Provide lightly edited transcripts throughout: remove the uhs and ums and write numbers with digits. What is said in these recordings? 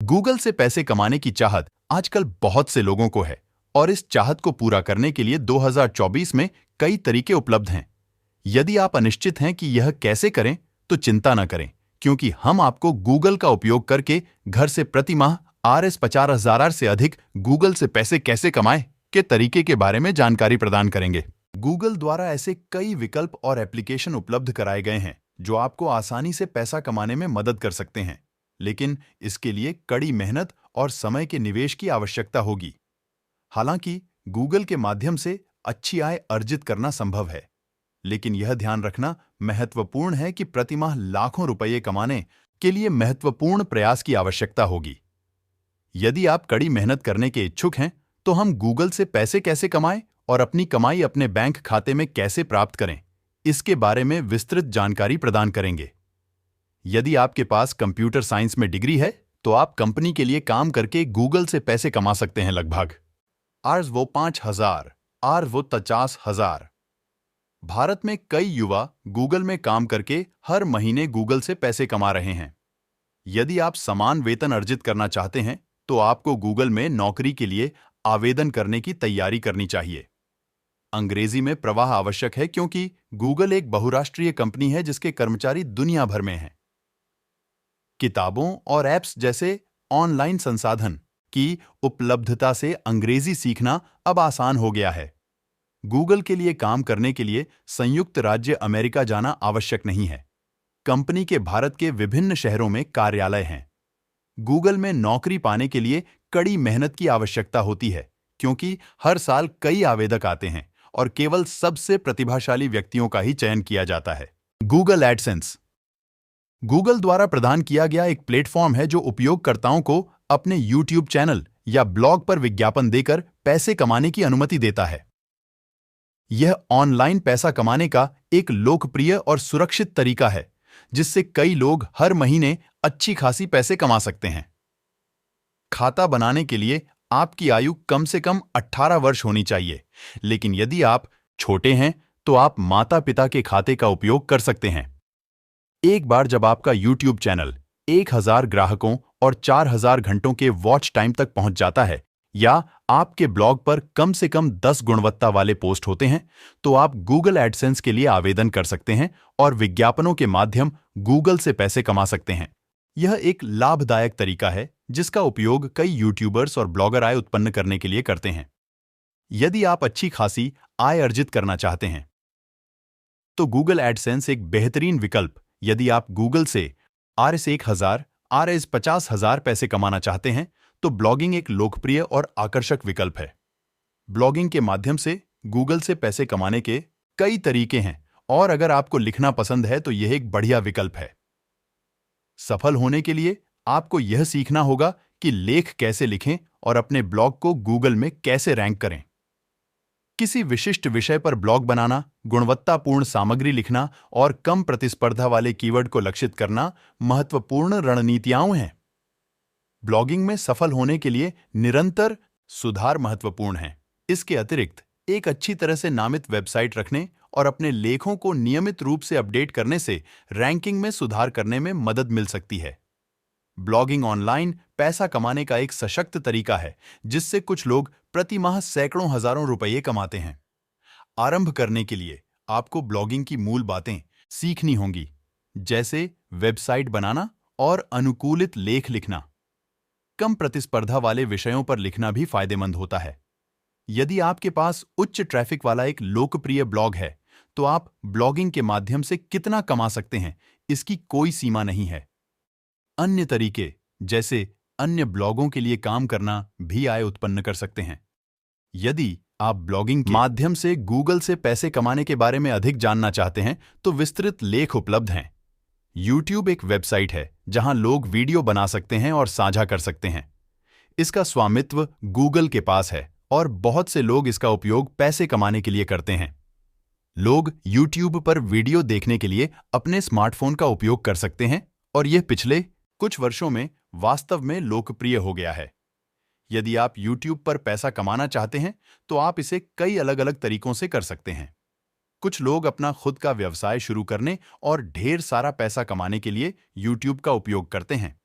Google से पैसे कमाने की चाहत आजकल बहुत से लोगों को है और इस चाहत को पूरा करने के लिए 2024 में कई तरीके उपलब्ध हैं। यदि आप अनिश्चित हैं कि यह कैसे करें, तो चिंता न करें, क्योंकि हम आपको गूगल का उपयोग करके घर से प्रति माह RS 50,000 से अधिक गूगल से पैसे कैसे कमाएं के तरीके के बारे में जानकारी प्रदान करेंगे। गूगल द्वारा ऐसे कई विकल्प और एप्लीकेशन उपलब्ध कराए गए हैं जो आपको आसानी से पैसा कमाने में मदद कर सकते हैं, लेकिन इसके लिए कड़ी मेहनत और समय के निवेश की आवश्यकता होगी। हालांकि गूगल के माध्यम से अच्छी आय अर्जित करना संभव है, लेकिन यह ध्यान रखना महत्वपूर्ण है कि प्रतिमाह लाखों रुपये कमाने के लिए महत्वपूर्ण प्रयास की आवश्यकता होगी। यदि आप कड़ी मेहनत करने के इच्छुक हैं, तो हम गूगल से पैसे कैसे कमाएं और अपनी कमाई अपने बैंक खाते में कैसे प्राप्त करें, इसके बारे में विस्तृत जानकारी प्रदान करेंगे। यदि आपके पास कंप्यूटर साइंस में डिग्री है, तो आप कंपनी के लिए काम करके गूगल से पैसे कमा सकते हैं। लगभग आज वो 5,000 आर वो 50,000। भारत में कई युवा गूगल में काम करके हर महीने गूगल से पैसे कमा रहे हैं। यदि आप समान वेतन अर्जित करना चाहते हैं, तो आपको गूगल में नौकरी के लिए आवेदन करने की तैयारी करनी चाहिए। अंग्रेजी में प्रवाह आवश्यक है, क्योंकि गूगल एक बहुराष्ट्रीय कंपनी है जिसके कर्मचारी दुनिया भर में हैं। किताबों और ऐप्स जैसे ऑनलाइन संसाधन की उपलब्धता से अंग्रेजी सीखना अब आसान हो गया है। गूगल के लिए काम करने के लिए संयुक्त राज्य अमेरिका जाना आवश्यक नहीं है। कंपनी के भारत के विभिन्न शहरों में कार्यालय हैं। गूगल में नौकरी पाने के लिए कड़ी मेहनत की आवश्यकता होती है, क्योंकि हर साल कई आवेदक आते हैं और केवल सबसे प्रतिभाशाली व्यक्तियों का ही चयन किया जाता है। गूगल एडसेंस गूगल द्वारा प्रदान किया गया एक प्लेटफॉर्म है जो उपयोगकर्ताओं को अपने यूट्यूब चैनल या ब्लॉग पर विज्ञापन देकर पैसे कमाने की अनुमति देता है। यह ऑनलाइन पैसा कमाने का एक लोकप्रिय और सुरक्षित तरीका है, जिससे कई लोग हर महीने अच्छी खासी पैसे कमा सकते हैं। खाता बनाने के लिए आपकी आयु कम से कम 18 वर्ष होनी चाहिए, लेकिन यदि आप छोटे हैं तो आप माता-पिता के खाते का उपयोग कर सकते हैं। एक बार जब आपका YouTube चैनल 1,000 ग्राहकों और 4,000 घंटों के वॉच टाइम तक पहुंच जाता है, या आपके ब्लॉग पर कम से कम 10 गुणवत्ता वाले पोस्ट होते हैं, तो आप गूगल एडसेंस के लिए आवेदन कर सकते हैं और विज्ञापनों के माध्यम गूगल से पैसे कमा सकते हैं। यह एक लाभदायक तरीका है जिसका उपयोग कई यूट्यूबर्स और ब्लॉगर आय उत्पन्न करने के लिए करते हैं। यदि आप अच्छी खासी आय अर्जित करना चाहते हैं, तो गूगल एडसेंस एक बेहतरीन विकल्प। यदि आप गूगल से RS 1,000 RS 50,000 पैसे कमाना चाहते हैं, तो ब्लॉगिंग एक लोकप्रिय और आकर्षक विकल्प है। ब्लॉगिंग के माध्यम से गूगल से पैसे कमाने के कई तरीके हैं, और अगर आपको लिखना पसंद है तो यह एक बढ़िया विकल्प है। सफल होने के लिए आपको यह सीखना होगा कि लेख कैसे लिखें और अपने ब्लॉग को गूगल में कैसे रैंक करें। किसी विशिष्ट विषय पर ब्लॉग बनाना, गुणवत्तापूर्ण सामग्री लिखना और कम प्रतिस्पर्धा वाले कीवर्ड को लक्षित करना महत्वपूर्ण रणनीतियां हैं। ब्लॉगिंग में सफल होने के लिए निरंतर सुधार महत्वपूर्ण है। इसके अतिरिक्त एक अच्छी तरह से नामित वेबसाइट रखने और अपने लेखों को नियमित रूप से अपडेट करने से रैंकिंग में सुधार करने में मदद मिल सकती है। ब्लॉगिंग ऑनलाइन पैसा कमाने का एक सशक्त तरीका है, जिससे कुछ लोग प्रति माह सैकड़ों हजारों रुपये कमाते हैं। आरंभ करने के लिए आपको ब्लॉगिंग की मूल बातें सीखनी होंगी, जैसे वेबसाइट बनाना और अनुकूलित लेख लिखना। कम प्रतिस्पर्धा वाले विषयों पर लिखना भी फायदेमंद होता है। यदि आपके पास उच्च ट्रैफिक वाला एक लोकप्रिय ब्लॉग है, तो आप ब्लॉगिंग के माध्यम से कितना कमा सकते हैं, इसकी कोई सीमा नहीं है। अन्य तरीके, जैसे अन्य ब्लॉगों के लिए काम करना, भी आय उत्पन्न कर सकते हैं। यदि आप ब्लॉगिंग के माध्यम से गूगल से पैसे कमाने के बारे में अधिक जानना चाहते हैं, तो विस्तृत लेख उपलब्ध हैं। YouTube एक वेबसाइट है जहां लोग वीडियो बना सकते हैं और साझा कर सकते हैं। इसका स्वामित्व गूगल के पास है और बहुत से लोग इसका उपयोग पैसे कमाने के लिए करते हैं। लोग YouTube पर वीडियो देखने के लिए अपने स्मार्टफोन का उपयोग कर सकते हैं, और यह पिछले कुछ वर्षों में वास्तव में लोकप्रिय हो गया है। यदि आप YouTube पर पैसा कमाना चाहते हैं, तो आप इसे कई अलग-अलग तरीकों से कर सकते हैं। कुछ लोग अपना खुद का व्यवसाय शुरू करने और ढेर सारा पैसा कमाने के लिए YouTube का उपयोग करते हैं।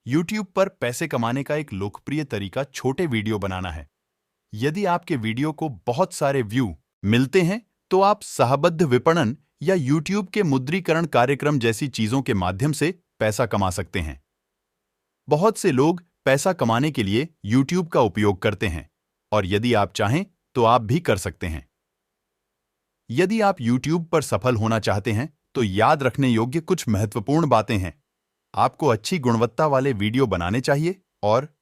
YouTube पर पैसे कमाने का एक लोकप्रिय तरीका छोटे वीडियो बनाना है। यदि आपके वीडियो को बहुत सारे व्यू मिलते हैं, तो आप सहबद्ध विपणन या YouTube के मुद्रीकरण कार्यक्रम जैसी चीजों के माध्यम से पैसा कमा सकते हैं। बहुत से लोग पैसा कमाने के लिए YouTube का उपयोग करते हैं, और यदि आप चाहें तो आप भी कर सकते हैं। यदि आप YouTube पर सफल होना चाहते हैं, तो याद रखने योग्य कुछ महत्वपूर्ण बातें हैं। आपको अच्छी गुणवत्ता वाले वीडियो बनाने चाहिए और